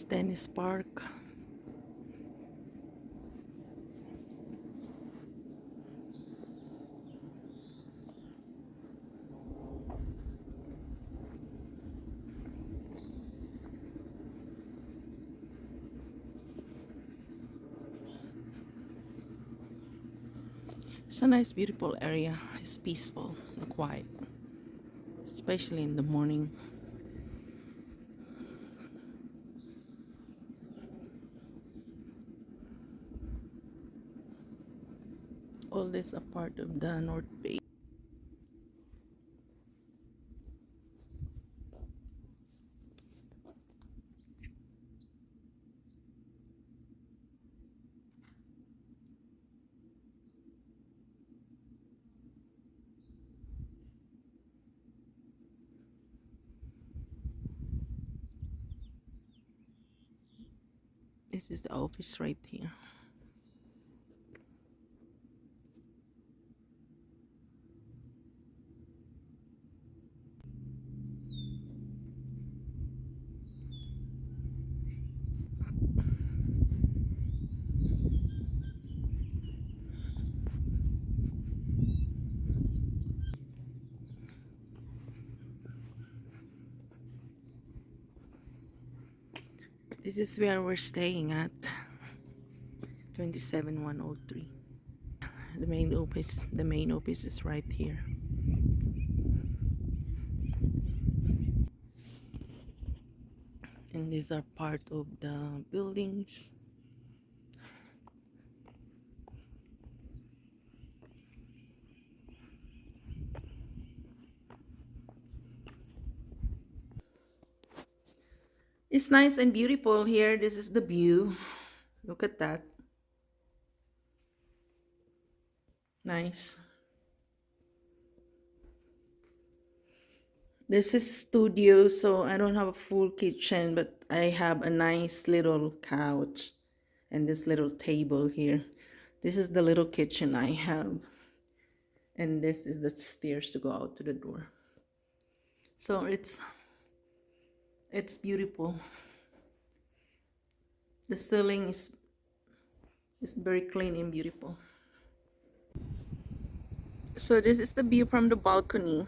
Tennis park. It's a nice, beautiful area. It's peaceful and quiet, especially in the morning. All this are part of the North Bay. This is the office right here. This is where we're staying at, 27103. The main office is right here. And these are part of the buildings. It's nice and beautiful here. This is the view. Look at that. Nice. This is studio, so I don't have a full kitchen, but I have a nice little couch and this little table here. This is the little kitchen I have. And this is the stairs to go out to the door. So it's beautiful. The ceiling is very clean and beautiful. So this is the view from the balcony.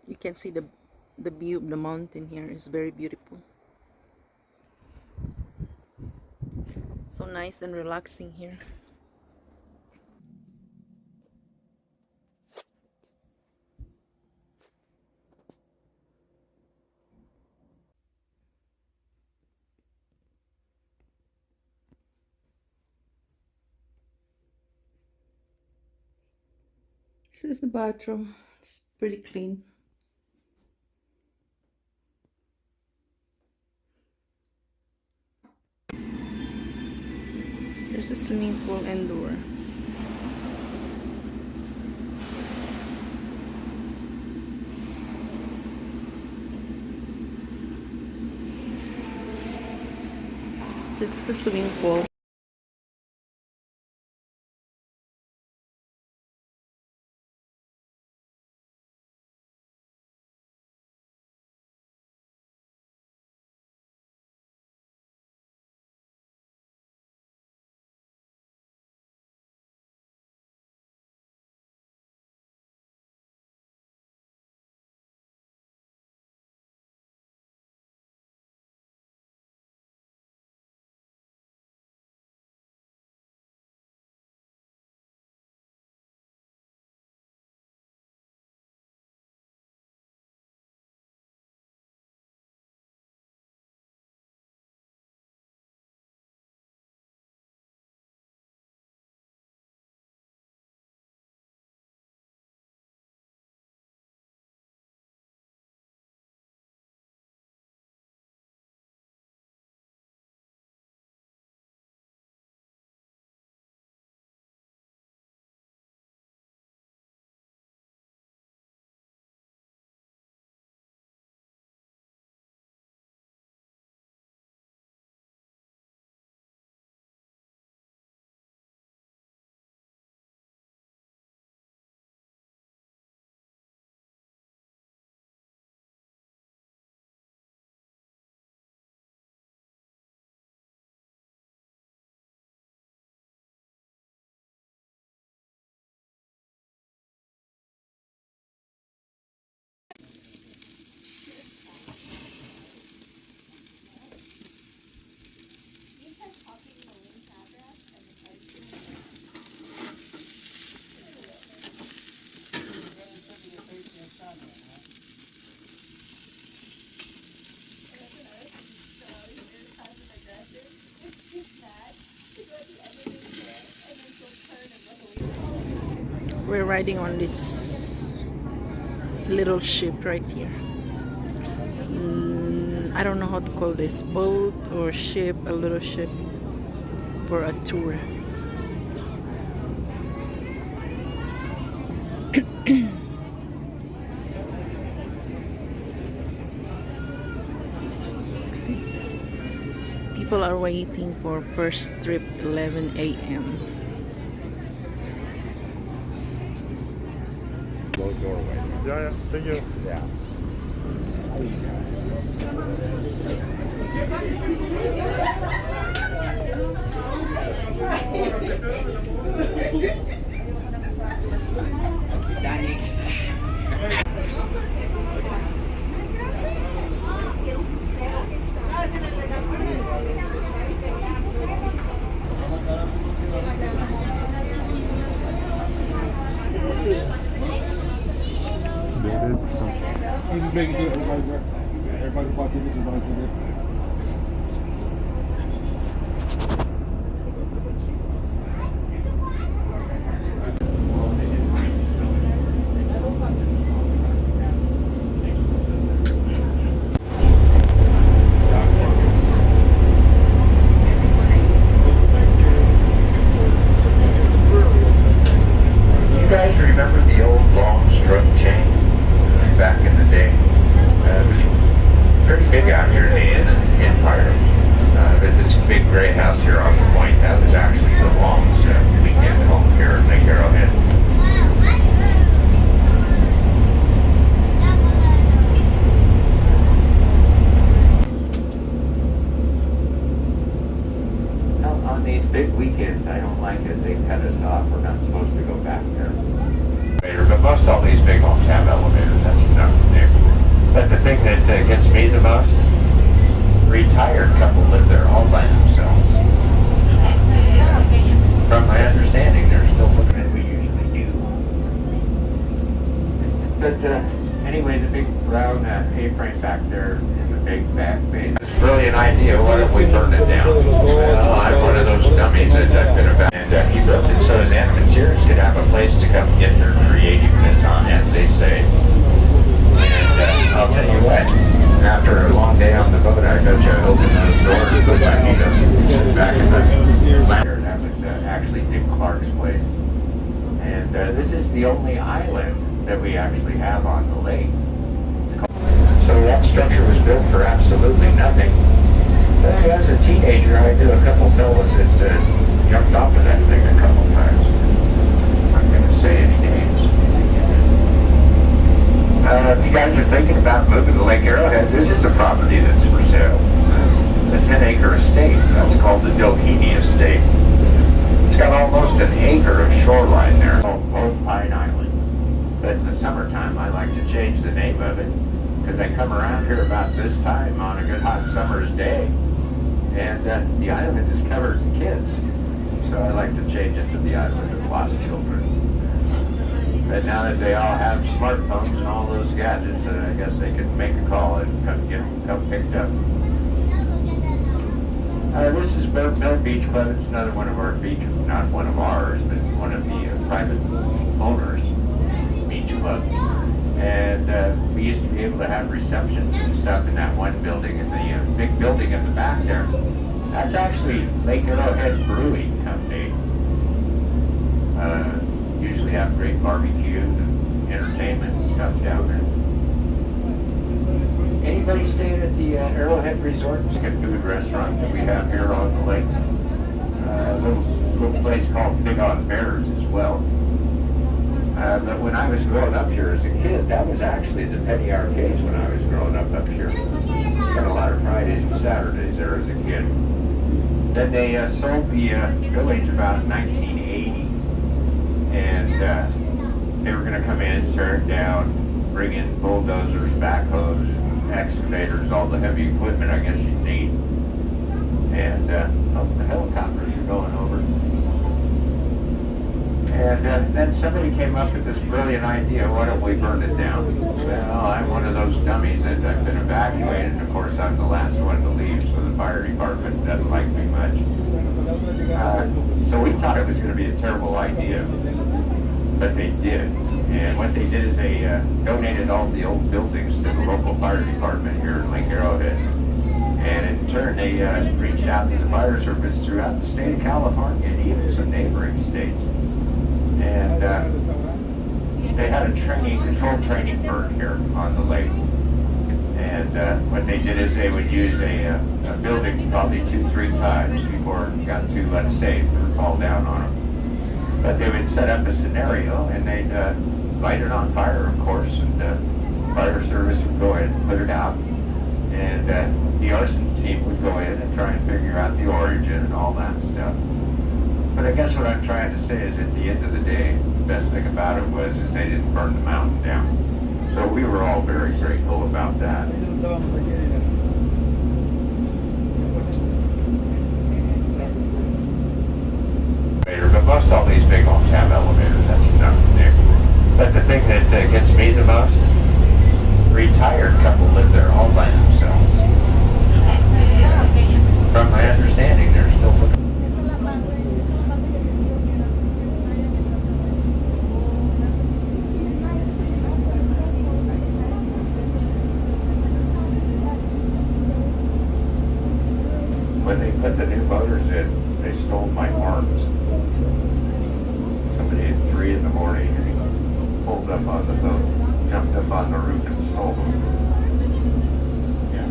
You can see the view of the mountain here is very beautiful. So nice and relaxing here. This is the bathroom. It's pretty clean. There's a swimming pool indoor. This is a swimming pool. We're riding on this little ship right here. I don't know how to call this, boat or ship, a little ship for a tour. See, people are waiting for first trip 11 a.m. Low doorway. Yeah, thank you. Yeah. He's just making sure everybody bought images on today. You guys remember the old long strut chain back in the day? It was pretty big out here in the Empire. There's this big gray house here on the point. That was actually the Long's weekend home here in Lake Arrowhead. On these big weekends, I don't like it. They cut us off. We're not supposed to go back there. But most all these big homes have elevators. That's nothing new. But the thing that gets me the most, retired couple live there all by themselves. From my understanding, they're still looking at we usually do. But anyway, the big brown A-frame back there in the big back bay. It's a brilliant idea. What if we burned it down? Well, I'm one of those dummies that could have. And he built it so his animateers could have a place to come get their creativeness on, as they say. And I'll tell you what, after a long day on the boat, I bet you I opened those doors, put my feet up, sit back in the ladder. That was actually Dick Clark's place. And this is the only island that we actually have on the lake. So that structure was built for absolutely nothing. But as a teenager, I knew a couple fellas that jumped off of that thing a couple times. I'm not going to say any names. If you guys are thinking about moving to Lake Arrowhead, this is a property that's for sale. It's a 10-acre estate. That's called the Doheny Estate. It's got almost an acre of shoreline there. Old Pine Island. But in the summertime, I like to change the name of it because I come around here about this time on a good hot summer's day, and the island is covered in kids. So I like to change it to the island of lost children. But now that they all have smartphones and all those gadgets, I guess they can make a call and come picked up. This is Mill Beach Club. It's another one of our beach, not one of ours, but one of the private owners' beach club. And we used to be able to have receptions and stuff in that one building, in the big building in the back there. That's actually Lake Arrowhead Brewing Company. Usually have great barbecue and entertainment and stuff down there. Anybody staying at the Arrowhead Resort? It's a food restaurant that we have here on the lake. A little place called Big on Bears as well. But when I was growing up here as a kid, that was actually the Penny Arcades when I was growing up here. Spent a lot of Fridays and Saturdays there as a kid. Then they sold the village about 1980, and they were going to come in, tear it down, bring in bulldozers, backhoes, excavators, all the heavy equipment I guess you'd need. And the helicopters are going over. And then somebody came up with this brilliant idea, why don't we burn it down? Well, I'm one of those dummies that I've been evacuated, and of course I'm the last one to leave, so the fire department doesn't like me much. So we thought it was going to be a terrible idea. but they did. And what they did is they donated all the old buildings to the local fire department here in Lake Arrowhead. And in turn, they reached out to the fire service throughout the state of California and even some neighboring states. And they had a controlled training burn here on the lake. And what they did is they would use a building probably 2-3 times before it got too unsafe or fall down on them. But they would set up a scenario and they'd light it on fire, of course, and fire service would go in and put it out. And the arson team would go in and try and figure out the origin and all that stuff. But I guess what I'm trying to say is at the end of the day, the best thing about it was is they didn't burn the mountain down. So we were all very grateful about that. But most all these big homes have elevators, that's nothing new. But the thing that gets me the most, retired couple live there all by themselves. From my understanding, they're still living. When they put the new motors in, they stole my arms. Somebody at 3 in the morning pulled up on the boat, jumped up on the roof and stole them. Yeah.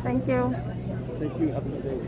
Thank you. Thank you. Have a good day.